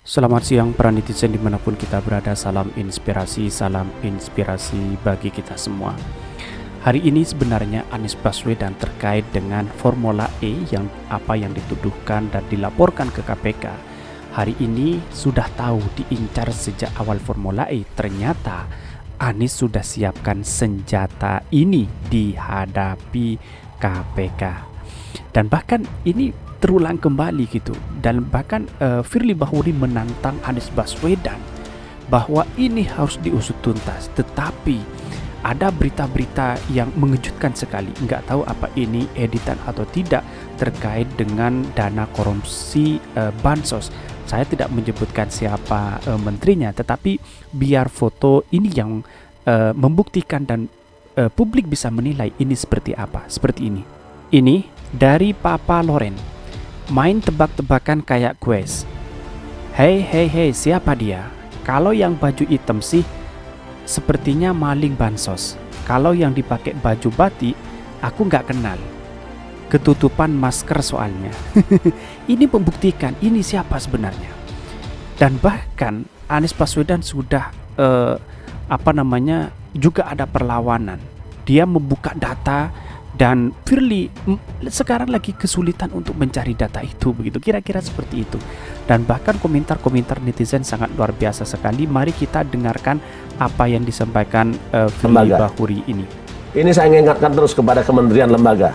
Selamat siang para netizen dimanapun kita berada, salam inspirasi bagi kita semua. Hari ini sebenarnya Anies Baswedan terkait dengan Formula E yang dituduhkan dan dilaporkan ke KPK. Hari ini sudah tahu diincar sejak awal Formula E, ternyata Anies sudah siapkan senjata ini dihadapi KPK. Dan bahkan ini terulang kembali gitu, dan bahkan Firly Bahuri menantang Anies Baswedan bahwa ini harus diusut tuntas. Tetapi ada berita-berita yang mengejutkan sekali, nggak tahu apa ini editan atau tidak, terkait dengan dana korupsi bansos. Saya tidak menyebutkan siapa menterinya, tetapi biar foto ini yang membuktikan dan publik bisa menilai ini seperti apa. Seperti ini. Ini dari Papa Loren. Main tebak-tebakan kayak kuis. Hei, siapa dia? Kalau yang baju hitam sih sepertinya maling bansos. Kalau yang dipakai baju batik, aku nggak kenal. Ketutupan masker soalnya. Ini membuktikan ini siapa sebenarnya. Dan bahkan Anies Baswedan sudah juga ada perlawanan. Dia membuka data. Dan Firly sekarang lagi kesulitan untuk mencari data itu, begitu kira-kira seperti itu. Dan bahkan komentar-komentar netizen sangat luar biasa sekali. Mari kita dengarkan apa yang disampaikan Firly Bahuri ini. Ini saya ingatkan terus kepada kementerian lembaga.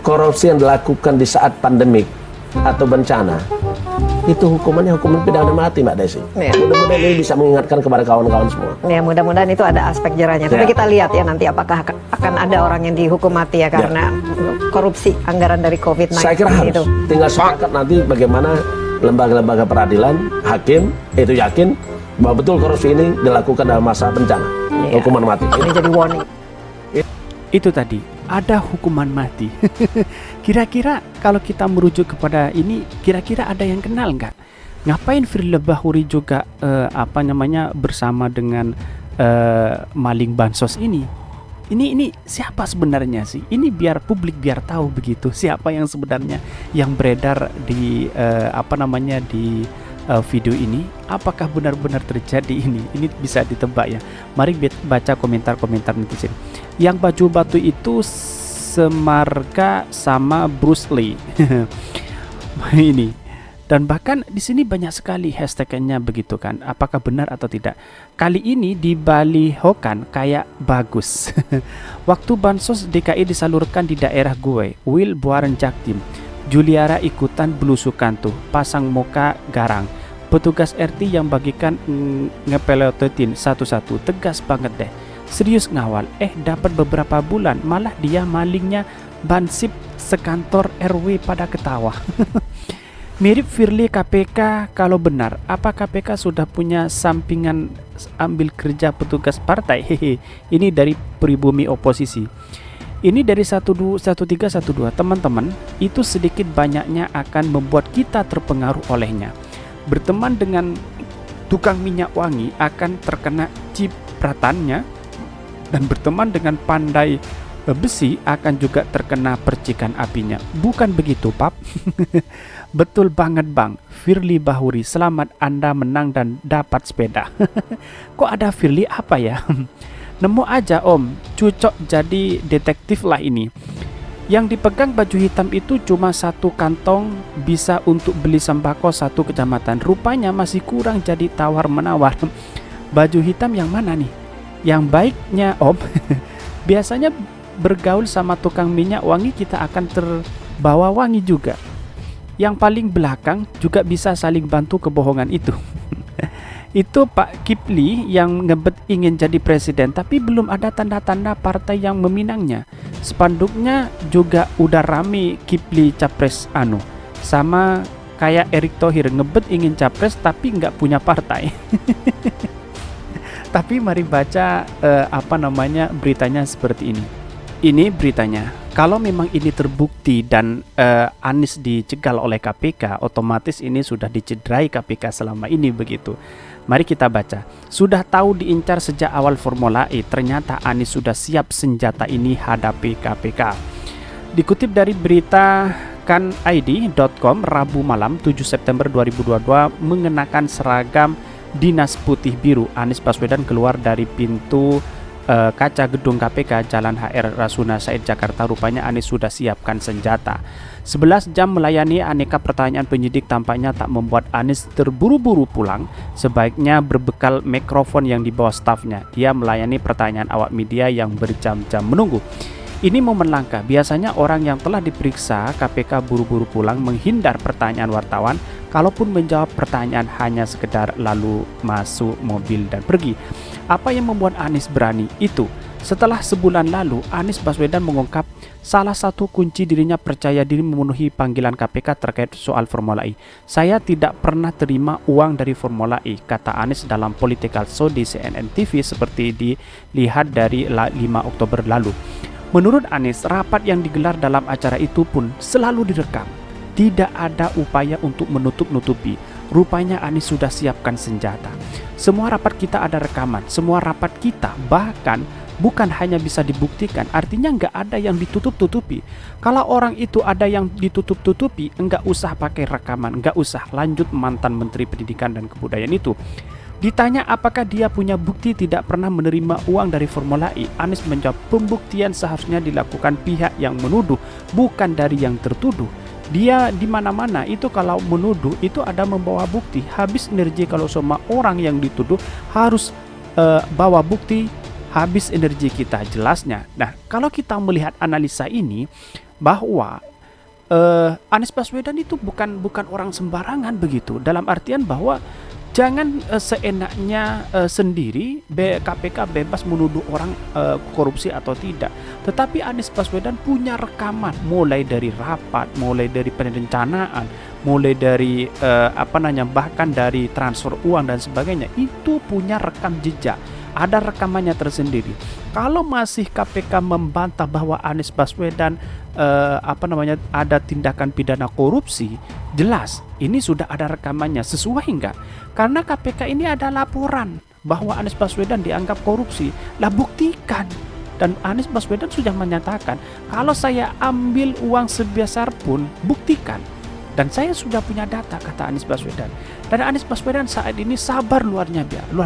Korupsi yang dilakukan di saat pandemik atau bencana, itu hukumannya hukuman pidana mati, Mbak Desi. Ya. Mudah-mudahan ini bisa mengingatkan kepada kawan-kawan semua. Ya, mudah-mudahan itu ada aspek jerahnya. Tapi kita lihat ya nanti apakah akan ada orang yang dihukum mati ya karena korupsi anggaran dari COVID-19. Saya kira harus. Itu. Tinggal sepakat nanti bagaimana lembaga-lembaga peradilan, hakim itu yakin bahwa betul korupsi ini dilakukan dalam masa bencana, hukuman mati. Ini jadi warning. Itu tadi ada hukuman mati. Kira-kira kalau kita merujuk kepada ini, kira-kira ada yang kenal nggak? Ngapain Firly Bahuri juga bersama dengan maling bansos ini? Ini siapa sebenarnya sih? Ini biar publik biar tahu begitu siapa yang sebenarnya yang beredar di di video ini. Apakah benar-benar terjadi ini? Ini bisa ditebak ya. Mari baca komentar-komentar netizen. Yang baju batu itu semarga sama Bruce Lee. Ini. Dan bahkan di sini banyak sekali hashtagnya begitu kan. Apakah benar atau tidak? Kali ini dibalihokan kayak bagus. Waktu bansos DKI disalurkan di daerah gue, Will Buaran Jaktim, Juliara ikutan belusukan tuh, pasang muka garang. Petugas RT yang bagikan ngepelototin satu-satu, tegas banget deh. Serius ngawal, dapat beberapa bulan, malah dia malingnya bansip sekantor RW pada ketawa. Mirip Firly KPK kalau benar. Apa KPK sudah punya sampingan ambil kerja petugas partai? Hehe. Ini dari pribumi oposisi. Ini dari 1312. Teman-teman, itu sedikit banyaknya akan membuat kita terpengaruh olehnya. Berteman dengan tukang minyak wangi akan terkena cipratannya, dan berteman dengan pandai besi akan juga terkena percikan apinya. Bukan begitu, Pap? Betul banget, Bang. Firly Bahuri, selamat Anda menang dan dapat sepeda. Kok ada Firly apa ya? Nemu aja, Om. Cucok jadi detektif lah ini. Yang dipegang baju hitam itu cuma satu kantong, bisa untuk beli sembako satu kecamatan. Rupanya masih kurang, jadi tawar-menawar. Baju hitam yang mana nih? Yang baiknya, Om, biasanya bergaul sama tukang minyak wangi kita akan terbawa wangi juga. Yang paling belakang juga bisa saling bantu kebohongan itu. Itu Pak Kipli yang ngebet ingin jadi presiden, tapi belum ada tanda-tanda partai yang meminangnya. Spanduknya juga udah rame, Kipli capres sama kayak Erick Thohir ngebet ingin capres tapi nggak punya partai. Tapi mari baca beritanya seperti ini. Ini beritanya. Kalau memang ini terbukti dan Anies dicegal oleh KPK, otomatis ini sudah dicederai KPK selama ini begitu. Mari kita baca. Sudah tahu diincar sejak awal Formula E, ternyata Anies sudah siap senjata ini hadapi KPK. Dikutip dari berita Id.com Rabu malam 7 September 2022 mengenakan seragam dinas putih biru. Anies Baswedan keluar dari pintu kaca gedung KPK Jalan HR Rasuna Said Jakarta. Rupanya Anies sudah siapkan senjata. 11 jam melayani aneka pertanyaan penyidik tampaknya tak membuat Anies terburu-buru pulang. Sebaiknya berbekal mikrofon yang dibawa stafnya. Dia melayani pertanyaan awak media yang berjam-jam menunggu. Ini momen langka. Biasanya orang yang telah diperiksa KPK buru-buru pulang menghindar pertanyaan wartawan. Kalaupun menjawab pertanyaan hanya sekedar lalu masuk mobil dan pergi. Apa yang membuat Anies berani? Itu setelah sebulan lalu Anies Baswedan mengungkap salah satu kunci dirinya percaya diri memenuhi panggilan KPK terkait soal Formula E. Saya tidak pernah terima uang dari Formula E, kata Anies dalam Political Show di CNN TV seperti dilihat dari 5 Oktober lalu. Menurut Anies, rapat yang digelar dalam acara itu pun selalu direkam. Tidak ada upaya untuk menutup-nutupi. Rupanya Anies sudah siapkan senjata. Semua rapat kita ada rekaman. Semua rapat kita bahkan bukan hanya bisa dibuktikan, artinya nggak ada yang ditutup-tutupi. Kalau orang itu ada yang ditutup-tutupi, nggak usah pakai rekaman, nggak usah. Lanjut mantan Menteri Pendidikan dan Kebudayaan itu. Ditanya apakah dia punya bukti tidak pernah menerima uang dari Formula E, Anies menjawab pembuktian seharusnya dilakukan pihak yang menuduh, bukan dari yang tertuduh. Dia di mana-mana itu kalau menuduh itu ada membawa bukti. Habis energi kalau semua orang yang dituduh harus bawa bukti, habis energi kita jelasnya. Nah, kalau kita melihat analisa ini bahwa Anies Baswedan itu bukan orang sembarangan begitu, dalam artian bahwa jangan seenaknya sendiri KPK bebas menuduh orang korupsi atau tidak. Tetapi Anies Baswedan punya rekaman mulai dari rapat, mulai dari perencanaan, mulai dari bahkan dari transfer uang dan sebagainya. Itu punya rekam jejak. Ada rekamannya tersendiri. Kalau masih KPK membantah bahwa Anies Baswedan ada tindakan pidana korupsi, jelas ini sudah ada rekamannya. Sesuai enggak? Karena KPK ini ada laporan bahwa Anies Baswedan dianggap korupsi. Lah buktikan. Dan Anies Baswedan sudah menyatakan, kalau saya ambil uang sebesar pun, buktikan. Dan saya sudah punya data, kata Anies Baswedan. Dan Anies Baswedan saat ini sabar luar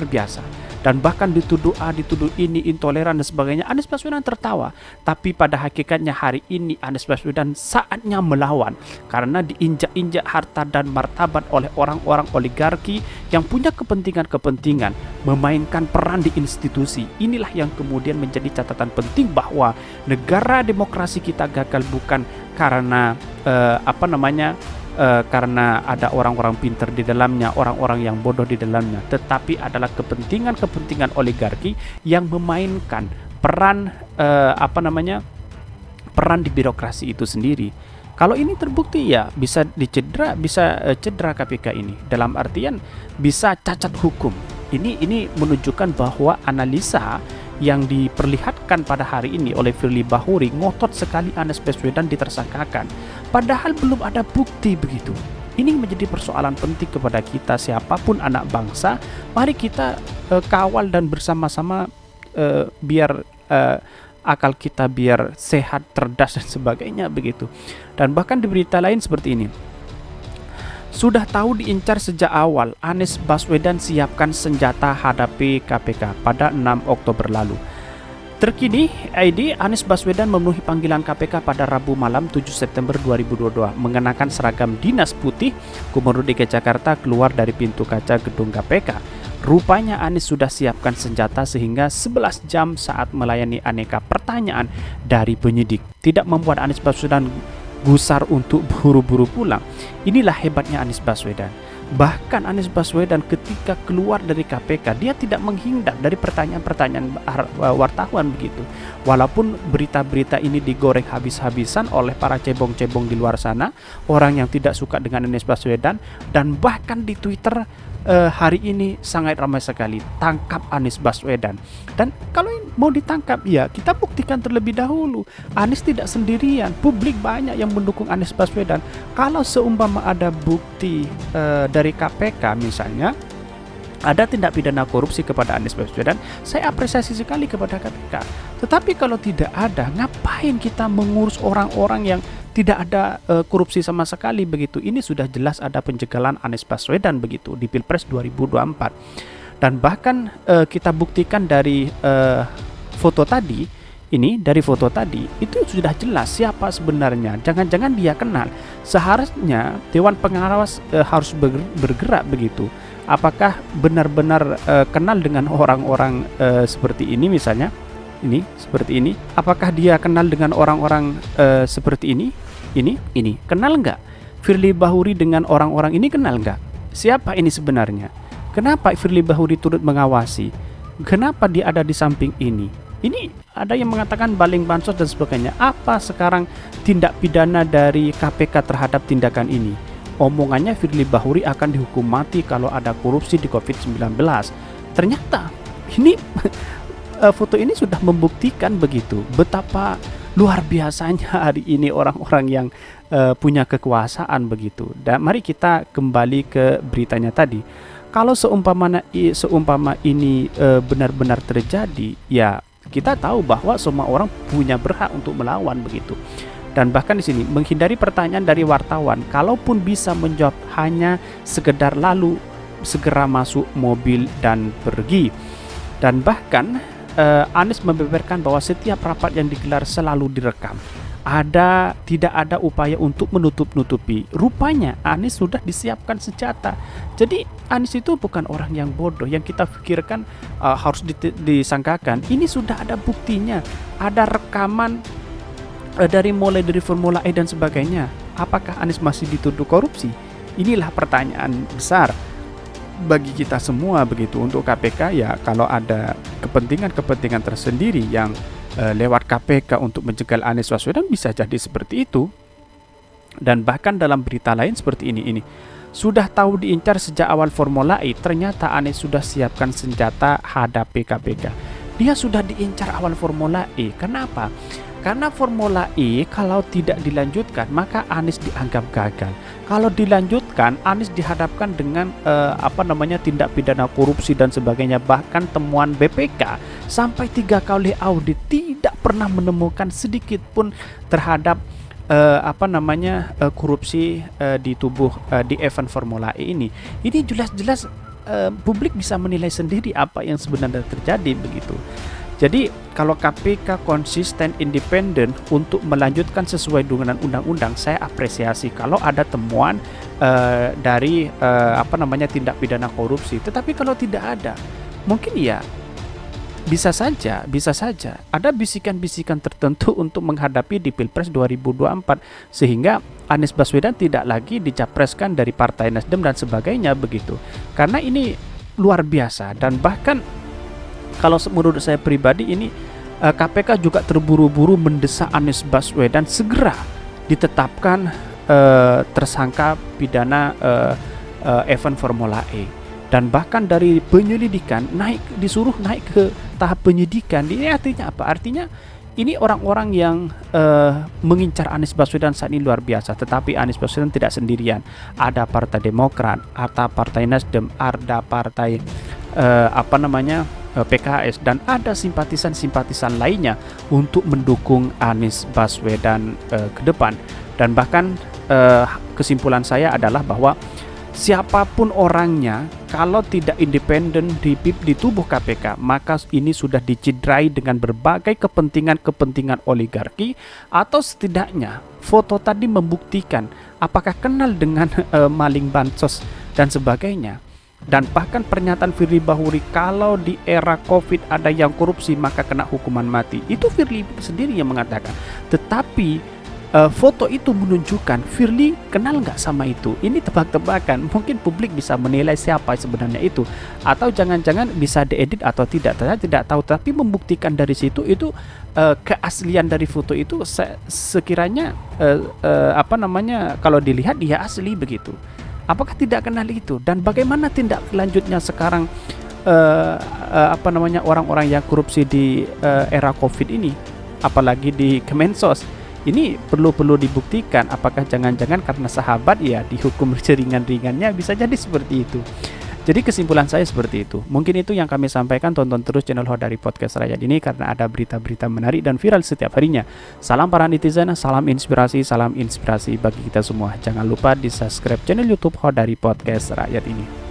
biasa. Dan bahkan dituduh A, dituduh ini, intoleran dan sebagainya. Anies Baswedan tertawa. Tapi pada hakikatnya hari ini Anies Baswedan saatnya melawan. Karena diinjak-injak harta dan martabat oleh orang-orang oligarki yang punya kepentingan-kepentingan. Memainkan peran di institusi. Inilah yang kemudian menjadi catatan penting bahwa negara demokrasi kita gagal bukan karena karena ada orang-orang pintar di dalamnya, orang-orang yang bodoh di dalamnya, tetapi adalah kepentingan-kepentingan oligarki yang memainkan peran peran di birokrasi itu sendiri. Kalau ini terbukti ya bisa cedera KPK ini, dalam artian bisa cacat hukum. Ini menunjukkan bahwa analisa yang diperlihatkan pada hari ini oleh Firly Bahuri ngotot sekali Anies Baswedan ditersangkakan. Padahal belum ada bukti begitu. Ini menjadi persoalan penting kepada kita siapapun anak bangsa. Mari kita kawal dan bersama-sama biar akal kita biar sehat, cerdas dan sebagainya begitu. Dan bahkan di berita lain seperti ini. Sudah tahu diincar sejak awal, Anies Baswedan siapkan senjata hadapi KPK pada 6 Oktober lalu. Terkini, Anies Baswedan memenuhi panggilan KPK pada Rabu malam 7 September 2022. Mengenakan seragam dinas putih, Gubernur DKI Jakarta keluar dari pintu kaca gedung KPK. Rupanya Anies sudah siapkan senjata sehingga 11 jam saat melayani aneka pertanyaan dari penyidik. Tidak membuat Anies Baswedan gusar untuk buru-buru pulang. Inilah hebatnya Anies Baswedan. Bahkan Anies Baswedan ketika keluar dari KPK, dia tidak menghindar dari pertanyaan-pertanyaan wartawan begitu. Walaupun berita-berita ini digoreng habis-habisan oleh para cebong-cebong di luar sana, orang yang tidak suka dengan Anies Baswedan, dan bahkan di Twitter hari ini sangat ramai sekali, tangkap Anies Baswedan. Dan kalau mau ditangkap ya kita buktikan terlebih dahulu. Anies tidak sendirian, publik banyak yang mendukung Anies Baswedan. Kalau seumpama ada bukti dari KPK misalnya, ada tindak pidana korupsi kepada Anies Baswedan, saya apresiasi sekali kepada KPK. Tetapi kalau tidak ada, ngapain kita mengurus orang-orang yang tidak ada korupsi sama sekali begitu? Ini sudah jelas ada penjagalan Anies Baswedan begitu di Pilpres 2024. Dan bahkan kita buktikan dari foto tadi, dari foto tadi itu sudah jelas siapa sebenarnya. Jangan-jangan dia kenal. Seharusnya Dewan Pengawas harus bergerak begitu. Apakah benar-benar kenal dengan orang-orang seperti ini misalnya? Seperti ini. Apakah dia kenal dengan orang-orang seperti ini? Ini. Kenal nggak? Firly Bahuri dengan orang-orang ini kenal nggak? Siapa ini sebenarnya? Kenapa Firly Bahuri turut mengawasi? Kenapa dia ada di samping ini? Ini ada yang mengatakan baling bansos dan sebagainya. Apa sekarang tindak pidana dari KPK terhadap tindakan ini? Omongannya Firly Bahuri akan dihukum mati kalau ada korupsi di COVID-19. Ternyata ini foto ini sudah membuktikan begitu betapa luar biasanya hari ini orang-orang yang punya kekuasaan begitu. Dan mari kita kembali ke beritanya tadi. Kalau seumpama ini benar-benar terjadi, ya kita tahu bahwa semua orang punya berhak untuk melawan begitu. Dan bahkan di sini menghindari pertanyaan dari wartawan, kalaupun bisa menjawab hanya sekedar lalu segera masuk mobil dan pergi. Dan bahkan Anies membeberkan bahwa setiap rapat yang digelar selalu direkam. Tidak ada upaya untuk menutup-nutupi. Rupanya Anies sudah disiapkan senjata. Jadi Anies itu bukan orang yang bodoh yang kita pikirkan harus disangkakan. Ini sudah ada buktinya. Ada rekaman mulai dari Formula E dan sebagainya. Apakah Anies masih dituduh korupsi? Inilah pertanyaan besar bagi kita semua begitu. Untuk KPK ya kalau ada kepentingan tersendiri yang lewat KPK untuk menjegal Anies Baswedan bisa jadi seperti itu. Dan bahkan dalam berita lain seperti ini sudah tahu diincar sejak awal Formula E, ternyata Anies sudah siapkan senjata hadapi KPK. Dia sudah diincar awal Formula E. Kenapa? Karena Formula E kalau tidak dilanjutkan maka Anies dianggap gagal. Kalau dilanjutkan Anies dihadapkan dengan tindak pidana korupsi dan sebagainya. Bahkan temuan BPK sampai 3 kali audit tidak pernah menemukan sedikit pun terhadap korupsi di tubuh di event Formula E ini. Ini jelas-jelas publik bisa menilai sendiri apa yang sebenarnya terjadi begitu. Jadi kalau KPK konsisten independen untuk melanjutkan sesuai dengan undang-undang, saya apresiasi kalau ada temuan dari tindak pidana korupsi. Tetapi kalau tidak ada, mungkin ya bisa saja ada bisikan-bisikan tertentu untuk menghadapi di Pilpres 2024 sehingga Anies Baswedan tidak lagi dicapreskan dari Partai Nasdem dan sebagainya begitu. Karena ini luar biasa dan bahkan kalau menurut saya pribadi ini KPK juga terburu-buru mendesak Anies Baswedan segera ditetapkan tersangka pidana event Formula E. Dan bahkan dari penyelidikan disuruh naik ke tahap penyidikan. Ini artinya apa? Artinya ini orang-orang yang mengincar Anies Baswedan saat ini luar biasa. Tetapi Anies Baswedan tidak sendirian. Ada Partai Demokrat, ada Partai Nasdem, ada Partai PKS, dan ada simpatisan-simpatisan lainnya untuk mendukung Anies Baswedan ke depan. Dan bahkan kesimpulan saya adalah bahwa siapapun orangnya kalau tidak independen di tubuh KPK, maka ini sudah dicidrai dengan berbagai kepentingan oligarki, atau setidaknya foto tadi membuktikan apakah kenal dengan maling bansos dan sebagainya. Dan bahkan pernyataan Firly Bahuri kalau di era COVID ada yang korupsi maka kena hukuman mati, itu Firly sendiri yang mengatakan. Tetapi foto itu menunjukkan Firly kenal nggak sama itu. Ini tebak-tebakan, mungkin publik bisa menilai siapa sebenarnya itu, atau jangan-jangan bisa diedit atau tidak, saya tidak tahu. Tapi membuktikan dari situ itu keaslian dari foto itu sekiranya kalau dilihat dia asli begitu. Apakah tidak kenal itu? Dan bagaimana tindak lanjutnya sekarang orang-orang yang korupsi di era COVID ini, apalagi di Kemensos? Ini perlu dibuktikan. Apakah jangan-jangan karena sahabat ya dihukum seringan-ringannya, bisa jadi seperti itu. Jadi kesimpulan saya seperti itu. Mungkin itu yang kami sampaikan. Tonton terus channel Hodari Podcast Rakyat ini karena ada berita-berita menarik dan viral setiap harinya. Salam para netizen, salam inspirasi bagi kita semua. Jangan lupa di subscribe channel YouTube Hodari Podcast Rakyat ini.